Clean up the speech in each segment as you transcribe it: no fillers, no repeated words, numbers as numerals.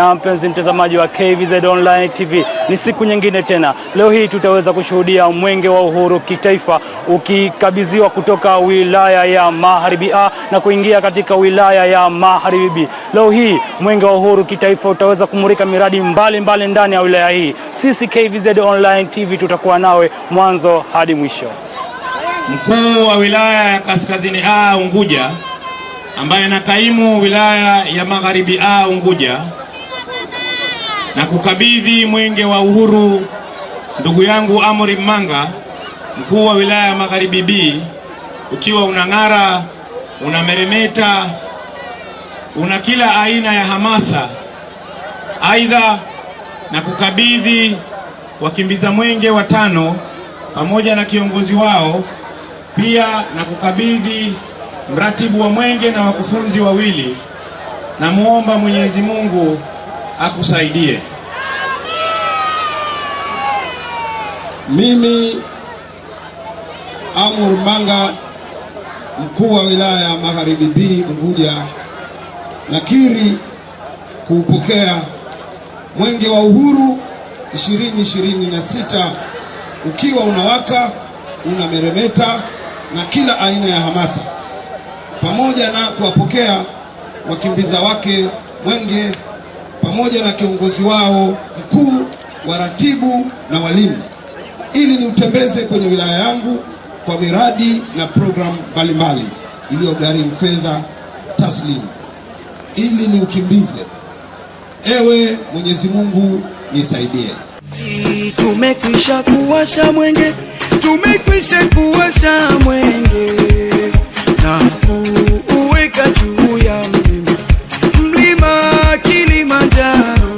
Na mpenzi mtazamaji wa KVZ Online TV, ni siku nyingine tena. Leo hii tutaweza kushuhudia mwenge wa uhuru kitaifa ukikabidhiwa kutoka wilaya ya Magharibi A na kuingia katika wilaya ya Magharibi B. Leo hii mwenge wa uhuru kitaifa utaweza kumulika miradi mbalimbali ndani ya wilaya hii. Sisi KVZ Online TV tutakuwa nawe mwanzo hadi mwisho. Mkuu wa wilaya ya Kaskazini A Unguja ambaye anakaimu wilaya ya Magharibi A Unguja na kukabidhi mwenge wa uhuru ndugu yangu Amuri Mmanga, mkuu wa wilaya ya Magharibi B, ukiwa unang'ara, unameremeta, una kila aina ya hamasa. Aidha, na kukabidhi wakimbiza mwenge watano pamoja na kiongozi wao, pia na kukabidhi mratibu wa mwenge na wakufunzi wawili, na muomba Mwenyezi Mungu akusaidie. Mimi Amuri Mmanga, mkuu wa wilaya ya Magharibi B Unguja, nakiri kuupokea mwenge wa uhuru 2026 ukiwa unawaka, unameremeta na kila aina ya hamasa, pamoja na kuwapokea wakimbiza wake mwenge pamoja na kiongozi wao mkuu, waratibu na walimu, ili niutembeze kwenye wilaya yangu kwa miradi na programu mbalimbali iliyogharimu fedha taslimu, ili niukimbize. Ewe Mwenyezi Mungu nisaidie. Tumekwisha kuwasha mwenge, tumekwisha kuwasha mwenge na kuuweka juu ya mlima Kilimanjaro.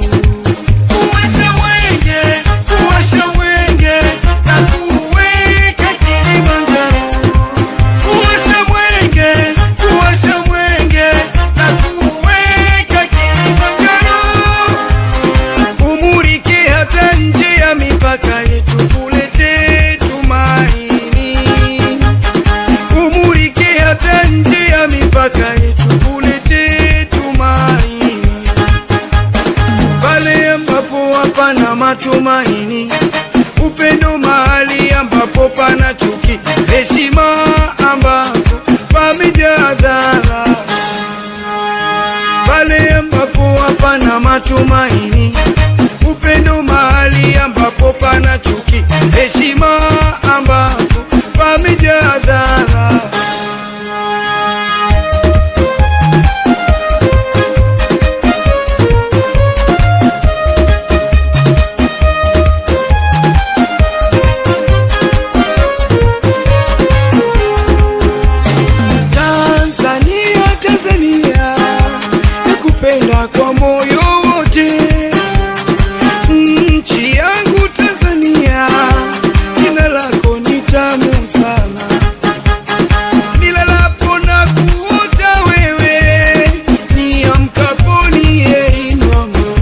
Kuwasha mwenge, kuwasha mwenge na kuuweka Kilimanjaro. Kuwasha mwenge, kuwasha mwenge na kuuweka Kilimanjaro. Umulike hata nje ya mipaka yetu, kulete tumaini. Umulike hata nje ya mipaka yetu, kulete tumaini. Pale ambapo hapana matumaini, upendo mahali ambapo pana chuki, heshima ambapo pamejaa dhara. Pale ambapo hapana matumaini, upendo mahali ambapo pana chuki, heshima ambapo pamejaa dhara. Tanzania, Tanzania, nakupenda kwa moyo wote. Nchi yangu Tanzania, jina lako ni tamu sana. Nilalapo na kuota wewe, niamkapo ni heri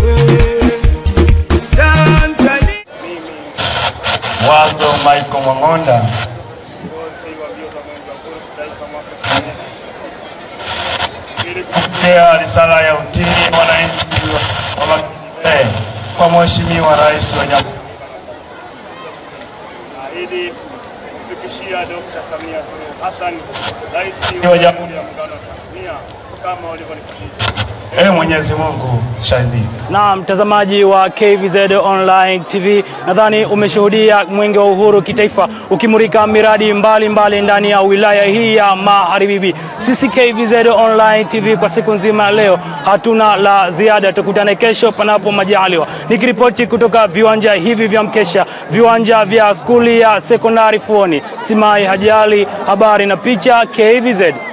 wewe. Tanzania. Wado Michael Mang'onda, kupokea risala ya utii wananchi wa Magharibi kwa Mheshimiwa Rais wa Jamhuri. Ahidi kufikishia Dr. Samia Suluhu Hassan, Rais wa Jamhuri ya Muungano wa Tanzania, kama ulivyonifikisha. Mwenyezi Mungu shahidi. Na mtazamaji wa KVZ Online TV, nadhani umeshuhudia mwenge wa uhuru kitaifa ukimulika miradi mbalimbali ndani ya wilaya hii ya Magharibi B. Sisi KVZ Online TV kwa siku nzima leo hatuna la ziada, tukutane kesho panapo majaliwa. Nikiripoti kutoka viwanja hivi vya mkesha, viwanja vya skuli ya sekondari Fuoni, Simai Hajali, habari na picha KVZ.